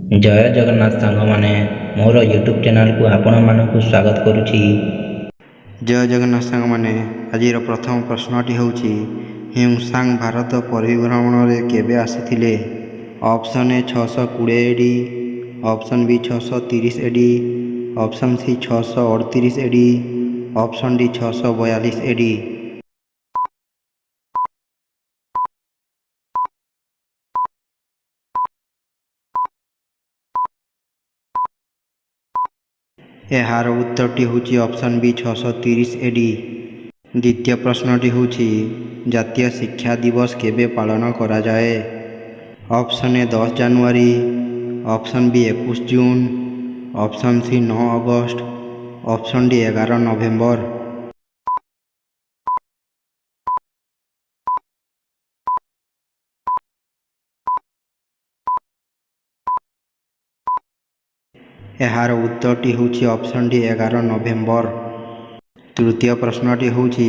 जय जगन्नाथ सांग माने मोर यूट्यूब चैनल को आपण मानकु स्वागत करुछि। जय जगन्नाथ सांग माने आज प्रथम प्रश्नटी होछि ह्यूसांग भारत परिभ्रमण रे केबे आसीथिले। Option A 620 AD, option B 630 AD, option C 638 AD, option D 642 AD. यार उत्तरटी होछि ऑप्शन बी 630 एडी। द्वितीय प्रश्नटी होछि जातीय शिक्षा दिवस केबे पालन करा जाए। ऑप्शन ए 10 जनवरी, ऑप्शन बी 21 जून, ऑप्शन सी 9 अगस्त, ऑप्शन डी 11 नवेम्बर। यार उत्तरटी होछि ऑप्शन डी 11 नवेम्बर। तृतीय प्रश्नटी होछि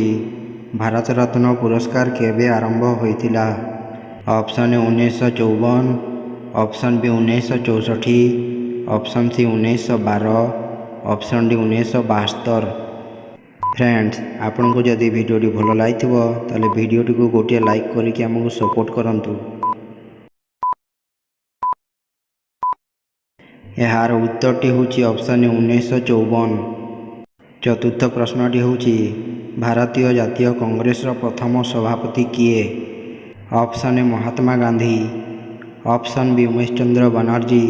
भारत रत्न पुरस्कार केबे आरंभ होइतिला। Option A 1954, option B 1964, option C 1912, option D 1972। Friends आपन को जदि वीडियोटी भल लागिथिबो ताले वीडियोटी को गोटे लाइक करिकि हमको सपोर्ट करंतु। यार उत्तरटी होछि ऑप्शन ए 1954। चतुर्थ प्रश्नटी होछि भारतीय जातीय कांग्रेस प्रथम सभापति किए। Option A Mahatma Gandhi, option B Umesh Chandra Banerjee,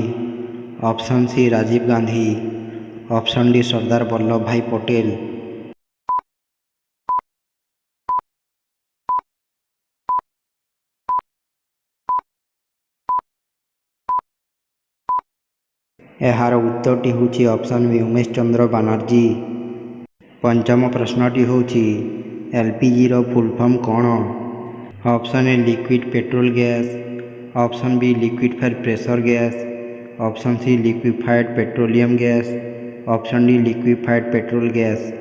option C Rajiv Gandhi, option D Sardar Vallabh bhai Patel. यार उत्तरटी होछि ऑप्शन बी उमेश चंद्र बनर्जी। पंचम प्रश्नटी होछि एलपीजी रो फुल फॉर्म कौन। Option A liquid petrol gas, option B liquefied pressure gas, option C liquefied petroleum gas, option D liquefied petrol gas.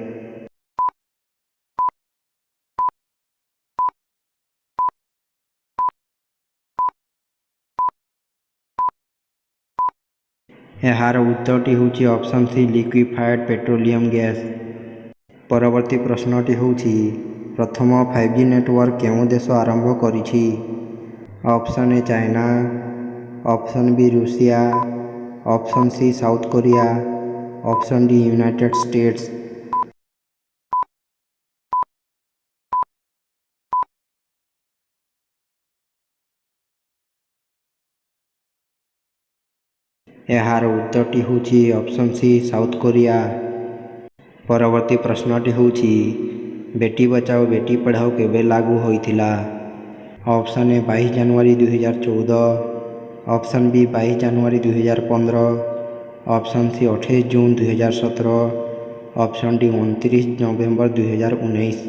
यार उत्तरटी होछि option C liquefied petroleum gas. परवर्ती प्रश्नटी होछि प्रथम 5G नेटवर्क केउं देश आरंभ करिछि। Option A China, option B रूसिया, option C South Korea, option D United States. यार उत्तरटी होछि ऑप्शन सी साउथ कोरिया। परवर्ती प्रश्नटी होछि बेटी बचाओ बेटी पढ़ाओ केबे लागू होइथिला। ऑप्शन ए 22 जनवरी 2014, ऑप्शन बी 22 जनवरी 2015, ऑप्शन सी 28 जून 2017, ऑप्शन डी 29 नवेम्बर 2019।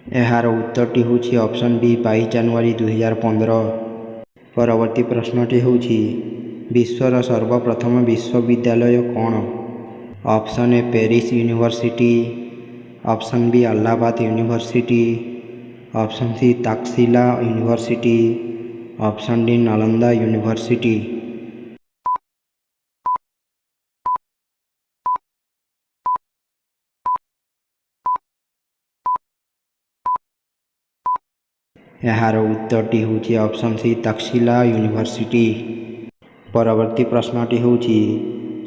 यार उत्तरटी होछि ऑप्शन बी 22 जनवरी 2015। परवर्ती प्रश्नटी होछि विश्वर सर्वप्रथम विश्वविद्यालय कौन। Option A Paris university, option B Allahabad university, option C Takshashila university, option D Nalanda university. यार उत्तरटी होछि ऑप्शन सी तक्षशिला यूनिवर्सिटी। परवर्ती प्रश्नटी होछि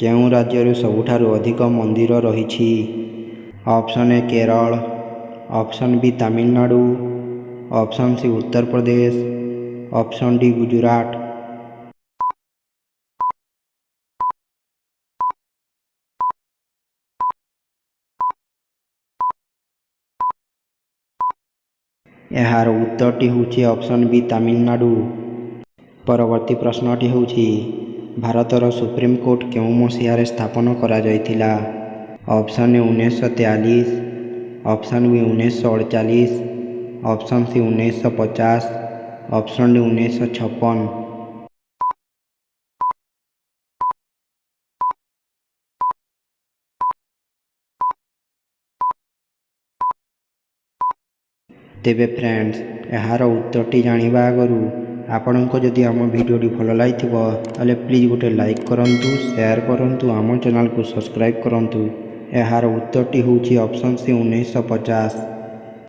केउं राज्य सबुठारु अधिक मंदिर रहिछि। Option A Kerala, option B Tamil Nadu, option C Uttar Pradesh, option D Gujarat. यार उत्तरटी होछि ऑप्शन बी तमिलनाडु। परवर्ती प्रश्नटी होछि भारतर सुप्रीमकोर्ट केउं मसीहारे स्थापन करा जायतिला। Option A 1943, option B 1948, option C 1950, option D 1956। ତେବେ ଫ୍ରେଣ୍ଡସ୍, ଏହାର ଉତ୍ତରଟି ଜାଣିବା ଆଗରୁ ଆପଣଙ୍କୁ ଯଦି ଆମ ଭିଡ଼ିଓଟି ଭଲ ଲାଗିଥିବ ତାହେଲେ ପ୍ଲିଜ୍ ଗୋଟେ ଲାଇକ୍ କରନ୍ତୁ, ସେୟାର କରନ୍ତୁ, ଆମ ଚ୍ୟାନେଲକୁ ସବସ୍କ୍ରାଇବ୍ କରନ୍ତୁ। ଏହାର ଉତ୍ତରଟି ହେଉଛି ଅପସନ୍ ସି 1950।